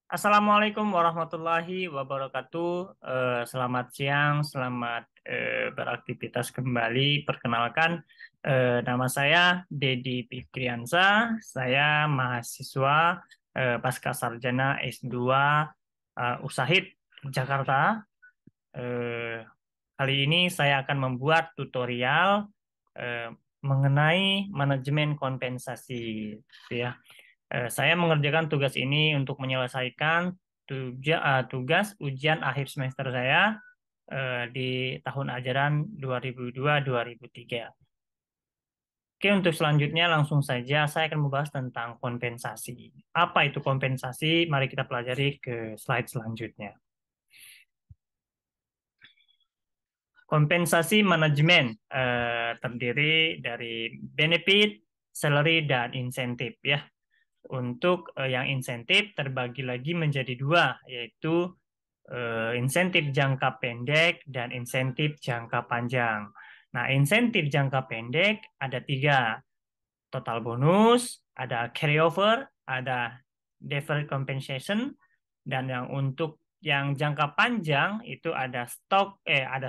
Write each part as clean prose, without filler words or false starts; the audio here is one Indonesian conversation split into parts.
Assalamualaikum warahmatullahi wabarakatuh. Selamat siang, selamat beraktivitas kembali. Perkenalkan, nama saya Dedi Fikriansa. Saya mahasiswa pasca sarjana S2 Ushahid Jakarta. Eh, Kali ini saya akan membuat tutorial eh, mengenai manajemen kompensasi, ya. Saya mengerjakan tugas ini untuk menyelesaikan tugas ujian akhir semester saya di tahun ajaran 2002-2003. Oke, untuk selanjutnya langsung saja saya akan membahas tentang kompensasi. Apa itu kompensasi? Mari kita pelajari ke slide selanjutnya. Kompensasi manajemen terdiri dari benefit, salary, dan insentif, ya. Untuk yang insentif terbagi lagi menjadi dua, yaitu insentif jangka pendek dan insentif jangka panjang. Nah, insentif jangka pendek ada tiga: total bonus, ada carryover, ada deferred compensation, dan yang untuk yang jangka panjang itu ada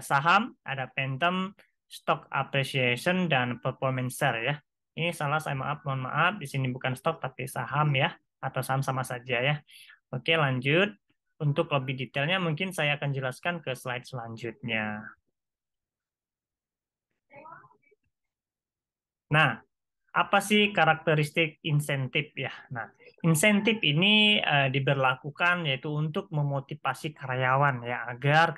saham, ada phantom stock appreciation, dan performance share, ya. Ini salah, saya mohon maaf, di sini bukan stok tapi saham, ya, atau saham sama saja, ya. Oke, lanjut. Untuk lebih detailnya mungkin saya akan jelaskan ke slide selanjutnya. Nah, apa sih karakteristik insentif, ya? Nah, insentif ini diberlakukan yaitu untuk memotivasi karyawan, ya, agar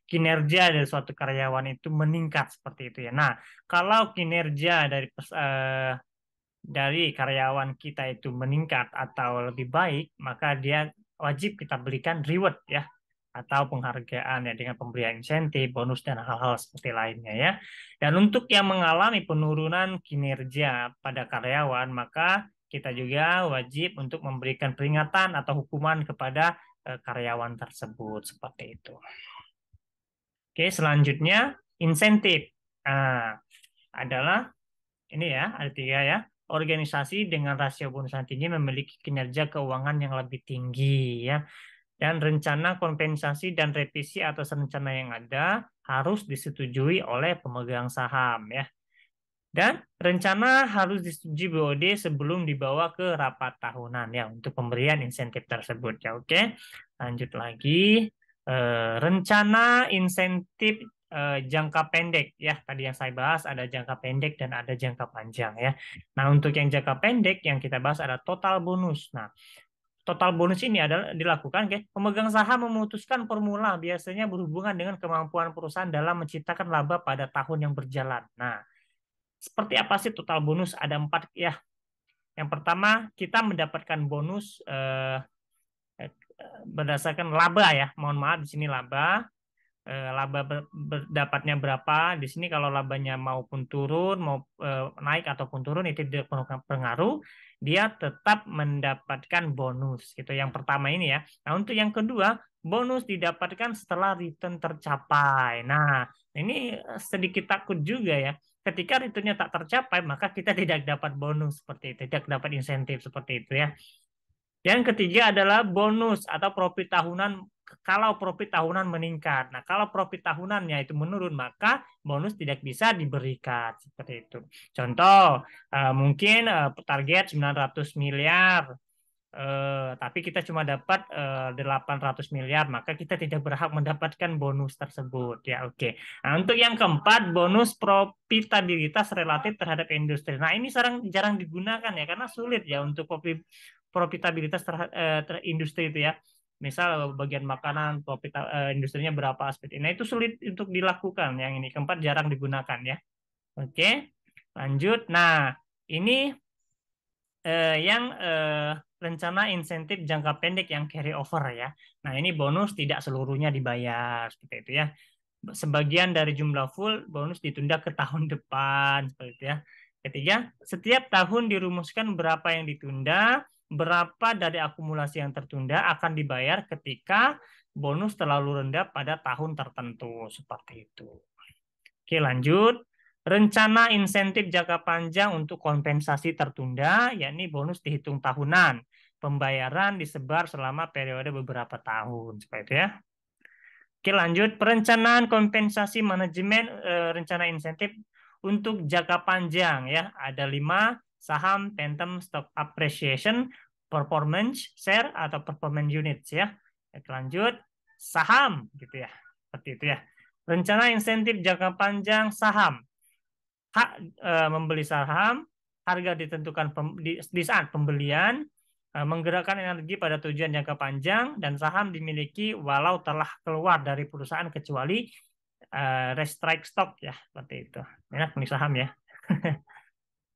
kinerja dari suatu karyawan itu meningkat seperti itu, ya. Nah, kalau kinerja dari karyawan kita itu meningkat atau lebih baik, maka dia wajib kita berikan reward, ya, atau penghargaan, ya, dengan pemberian insentif, bonus, dan hal-hal seperti lainnya, ya. Dan untuk yang mengalami penurunan kinerja pada karyawan, maka kita juga wajib untuk memberikan peringatan atau hukuman kepada karyawan tersebut seperti itu. Oke, selanjutnya insentif. Nah, adalah ini, ya, ada tiga, ya. Organisasi dengan rasio bonus yang tinggi memiliki kinerja keuangan yang lebih tinggi, ya. Dan rencana kompensasi dan revisi atas rencana yang ada harus disetujui oleh pemegang saham, ya. Dan rencana harus disetujui BOD sebelum dibawa ke rapat tahunan, ya, untuk pemberian insentif tersebut, ya. Oke, lanjut lagi. Rencana insentif jangka pendek, ya. Tadi yang saya bahas ada jangka pendek dan ada jangka panjang, ya. Nah, untuk yang jangka pendek yang kita bahas ada total bonus. Nah, total bonus ini adalah dilakukan, pemegang saham memutuskan formula biasanya berhubungan dengan kemampuan perusahaan dalam menciptakan laba pada tahun yang berjalan. Nah, seperti apa sih total bonus? Ada empat, ya. Yang pertama, kita mendapatkan bonus eh, berdasarkan laba, ya. Mohon maaf, di sini laba. Laba dapatnya berapa? Di sini kalau labanya maupun turun, mau naik ataupun turun itu tidak berpengaruh. Dia tetap mendapatkan bonus, gitu. Yang pertama ini, ya. Nah, untuk yang kedua, bonus didapatkan setelah return tercapai. Nah, ini sedikit takut juga, ya. Ketika returnnya tak tercapai, maka kita tidak dapat bonus seperti itu, tidak dapat insentif seperti itu, ya. Yang ketiga adalah bonus atau profit tahunan kalau profit tahunan meningkat. Nah, kalau profit tahunannya itu menurun, maka bonus tidak bisa diberikan seperti itu. Contoh, mungkin target 900 miliar, tapi kita cuma dapat 800 miliar, maka kita tidak berhak mendapatkan bonus tersebut, ya. Oke. Nah, untuk yang keempat, bonus profitabilitas relatif terhadap industri. Nah, ini jarang digunakan, ya, karena sulit, ya, untuk profitabilitas terhadap industri itu, ya. Misal bagian makanan profit industrinya berapa seperti ini. Nah, itu sulit untuk dilakukan. Yang ini keempat jarang digunakan, ya. Oke, lanjut. Nah, ini yang rencana insentif jangka pendek yang carry over, ya. Nah, ini bonus tidak seluruhnya dibayar seperti itu, ya. Sebagian dari jumlah full bonus ditunda ke tahun depan seperti itu, ya. Ketiga, setiap tahun dirumuskan berapa yang ditunda, berapa dari akumulasi yang tertunda akan dibayar ketika bonus terlalu rendah pada tahun tertentu seperti itu. Oke, lanjut. Rencana insentif jangka panjang untuk kompensasi tertunda, yakni bonus dihitung tahunan. pembayaran disebar selama periode beberapa tahun. Seperti itu ya. Oke, lanjut. Perencanaan kompensasi manajemen rencana insentif untuk jangka panjang ya. Ada 5: saham, phantom, stock appreciation, performance share atau performance units ya. Oke, lanjut. Saham gitu ya. Seperti itu ya. Rencana insentif jangka panjang saham. Hak membeli saham, harga ditentukan di saat pembelian, menggerakkan energi pada tujuan jangka panjang, dan saham dimiliki walau telah keluar dari perusahaan kecuali restrike stock ya, seperti itu. Enak beli saham ya.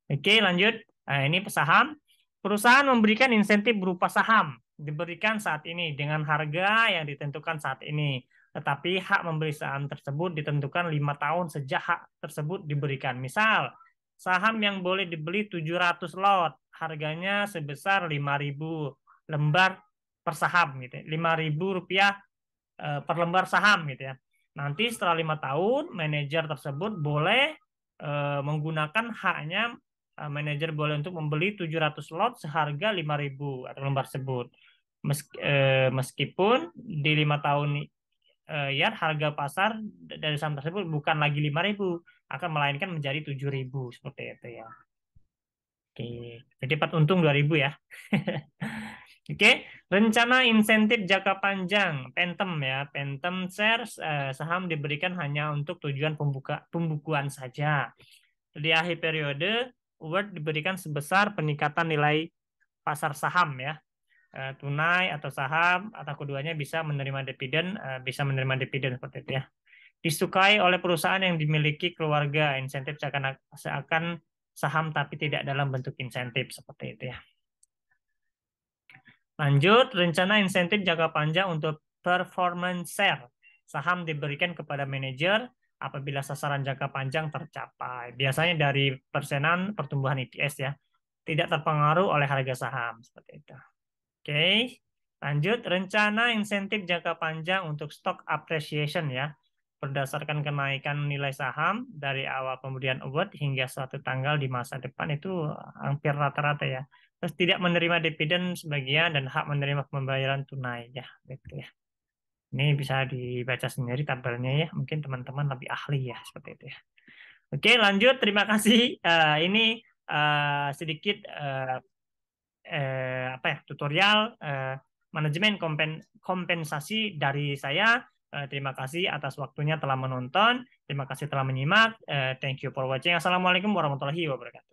Oke, lanjut. Ini saham. Perusahaan memberikan insentif berupa saham diberikan saat ini dengan harga yang ditentukan saat ini. Tetapi hak membeli saham tersebut ditentukan 5 tahun sejak hak tersebut diberikan. Misal, saham yang boleh dibeli 700 lot, harganya sebesar 5.000 lembar per saham gitu. 5.000 rupiah per lembar saham gitu ya. Nanti setelah 5 tahun, manajer tersebut boleh menggunakan haknya. Manajer boleh untuk membeli 700 lot seharga 5.000 atau lembar tersebut. Meskipun di 5 tahun ya harga pasar dari saham tersebut bukan lagi 5.000, akan melainkan menjadi 7.000 seperti itu ya. Oke, jadi dapat untung 2.000 ya. Oke, rencana insentif jangka panjang, Phantom ya, Phantom shares saham diberikan hanya untuk tujuan pembukuan saja. Di akhir periode, award diberikan sebesar peningkatan nilai pasar saham ya, tunai atau saham atau keduanya bisa menerima dividen seperti itu ya. Disukai oleh perusahaan yang dimiliki keluarga, insentif seakan saham tapi tidak dalam bentuk insentif seperti itu ya. Lanjut, rencana insentif jangka panjang untuk performance share. Saham diberikan kepada manajer apabila sasaran jangka panjang tercapai. Biasanya dari persenan pertumbuhan EPS ya. Tidak terpengaruh oleh harga saham. Seperti itu. Oke, lanjut. Rencana insentif jangka panjang untuk stock appreciation ya. Berdasarkan kenaikan nilai saham dari awal pemberian award hingga suatu tanggal di masa depan itu hampir rata-rata ya. Terus tidak menerima dividen sebagian dan hak menerima pembayaran tunai ya, gitu ya. Ini bisa dibaca sendiri tabelnya ya. Mungkin teman-teman lebih ahli ya seperti itu ya. Oke, lanjut. Terima kasih. Ini sedikit apa ya tutorial manajemen kompensasi dari saya. Terima kasih atas waktunya telah menonton. Terima kasih telah menyimak. Thank you for watching. Assalamualaikum warahmatullahi wabarakatuh.